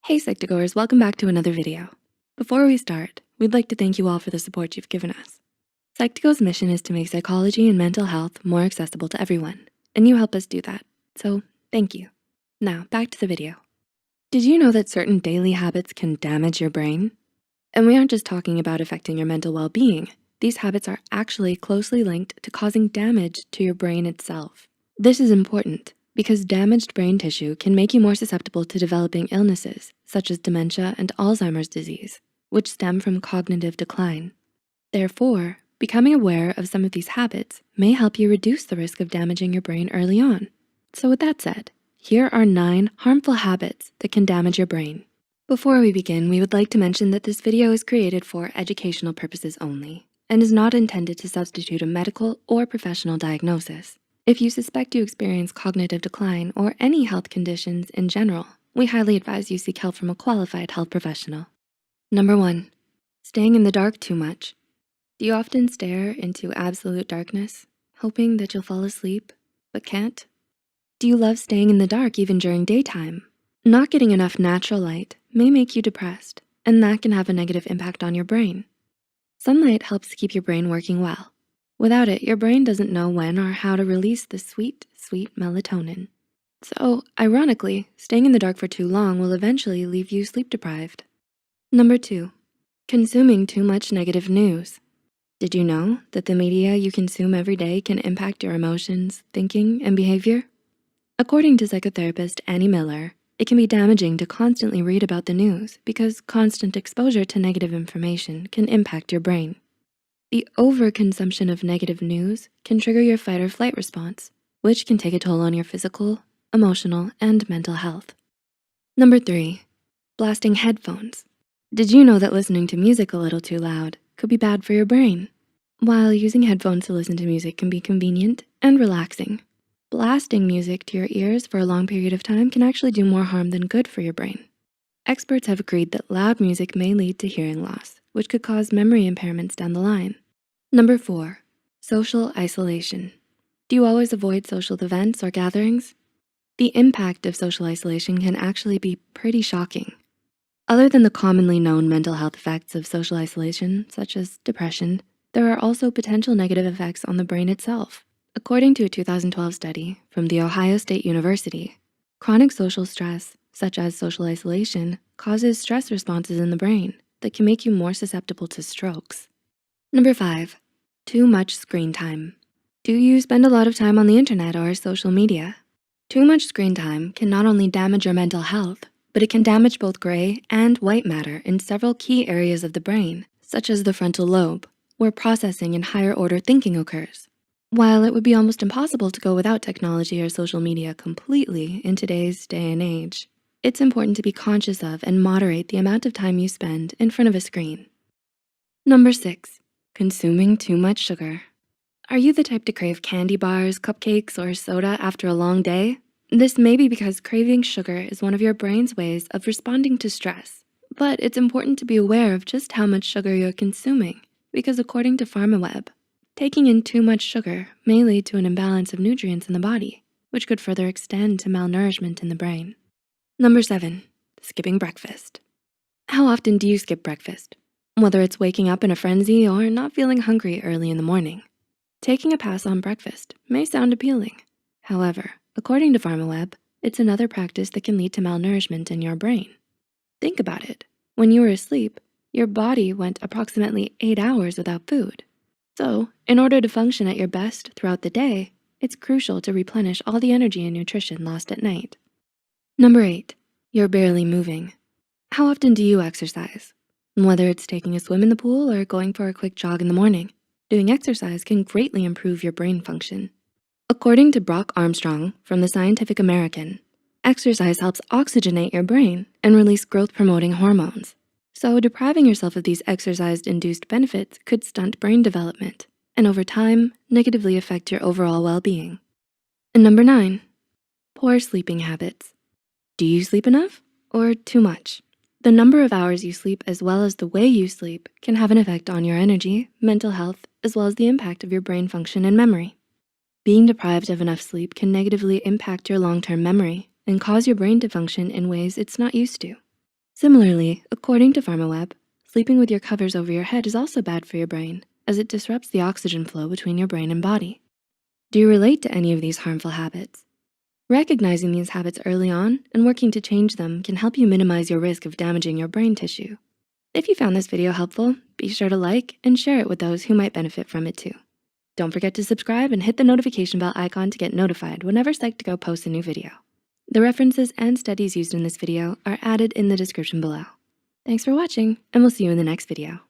Hey Psych2Goers, welcome back to another video. Before we start, we'd like to thank you all for the support you've given us. Psych2Go's mission is to make psychology and mental health more accessible to everyone, and you help us do that, so thank you. Now, back to the video. Did you know that certain daily habits can damage your brain? And we aren't just talking about affecting your mental well-being. These habits are actually closely linked to causing damage to your brain itself. This is important because damaged brain tissue can make you more susceptible to developing illnesses such as dementia and Alzheimer's disease, which stem from cognitive decline. Therefore, becoming aware of some of these habits may help you reduce the risk of damaging your brain early on. So with that said, here are 9 harmful habits that can damage your brain. Before we begin, we would like to mention that this video is created for educational purposes only and is not intended to substitute a medical or professional diagnosis. If you suspect you experience cognitive decline or any health conditions in general, we highly advise you seek help from a qualified health professional. Number 1, staying in the dark too much. Do you often stare into absolute darkness, hoping that you'll fall asleep, but can't? Do you love staying in the dark even during daytime? Not getting enough natural light may make you depressed, and that can have a negative impact on your brain. Sunlight helps keep your brain working well. Without it, your brain doesn't know when or how to release the sweet, sweet melatonin. So, ironically, staying in the dark for too long will eventually leave you sleep deprived. Number 2, consuming too much negative news. Did you know that the media you consume every day can impact your emotions, thinking, and behavior? According to psychotherapist Annie Miller, it can be damaging to constantly read about the news because constant exposure to negative information can impact your brain. The overconsumption of negative news can trigger your fight or flight response, which can take a toll on your physical, emotional, and mental health. Number 3, blasting headphones. Did you know that listening to music a little too loud could be bad for your brain? While using headphones to listen to music can be convenient and relaxing, blasting music to your ears for a long period of time can actually do more harm than good for your brain. Experts have agreed that loud music may lead to hearing loss, which could cause memory impairments down the line. Number 4, social isolation. Do you always avoid social events or gatherings? The impact of social isolation can actually be pretty shocking. Other than the commonly known mental health effects of social isolation, such as depression, there are also potential negative effects on the brain itself. According to a 2012 study from The Ohio State University, chronic social stress, such as social isolation, causes stress responses in the brain that can make you more susceptible to strokes. Number 5, too much screen time. Do you spend a lot of time on the internet or social media? Too much screen time can not only damage your mental health, but it can damage both gray and white matter in several key areas of the brain, such as the frontal lobe, where processing and higher order thinking occurs. While it would be almost impossible to go without technology or social media completely in today's day and age, it's important to be conscious of and moderate the amount of time you spend in front of a screen. Number 6, consuming too much sugar. Are you the type to crave candy bars, cupcakes, or soda after a long day? This may be because craving sugar is one of your brain's ways of responding to stress, but it's important to be aware of just how much sugar you're consuming because according to PharmaWeb, taking in too much sugar may lead to an imbalance of nutrients in the body, which could further extend to malnourishment in the brain. Number 7, skipping breakfast. How often do you skip breakfast? Whether it's waking up in a frenzy or not feeling hungry early in the morning. Taking a pass on breakfast may sound appealing. However, according to PharmaWeb, it's another practice that can lead to malnourishment in your brain. Think about it. When you were asleep, your body went approximately 8 hours without food. So, in order to function at your best throughout the day, it's crucial to replenish all the energy and nutrition lost at night. Number 8, you're barely moving. How often do you exercise? Whether it's taking a swim in the pool or going for a quick jog in the morning, doing exercise can greatly improve your brain function. According to Brock Armstrong from the Scientific American, exercise helps oxygenate your brain and release growth-promoting hormones. So depriving yourself of these exercise-induced benefits could stunt brain development and over time, negatively affect your overall well-being. And number 9, poor sleeping habits. Do you sleep enough or too much? The number of hours you sleep as well as the way you sleep can have an effect on your energy, mental health, as well as the impact of your brain function and memory. Being deprived of enough sleep can negatively impact your long-term memory and cause your brain to function in ways it's not used to. Similarly, according to PharmaWeb, sleeping with your covers over your head is also bad for your brain, as it disrupts the oxygen flow between your brain and body. Do you relate to any of these harmful habits? Recognizing these habits early on and working to change them can help you minimize your risk of damaging your brain tissue. If you found this video helpful, be sure to like and share it with those who might benefit from it too. Don't forget to subscribe and hit the notification bell icon to get notified whenever Psych2Go posts a new video. The references and studies used in this video are added in the description below. Thanks for watching, and we'll see you in the next video.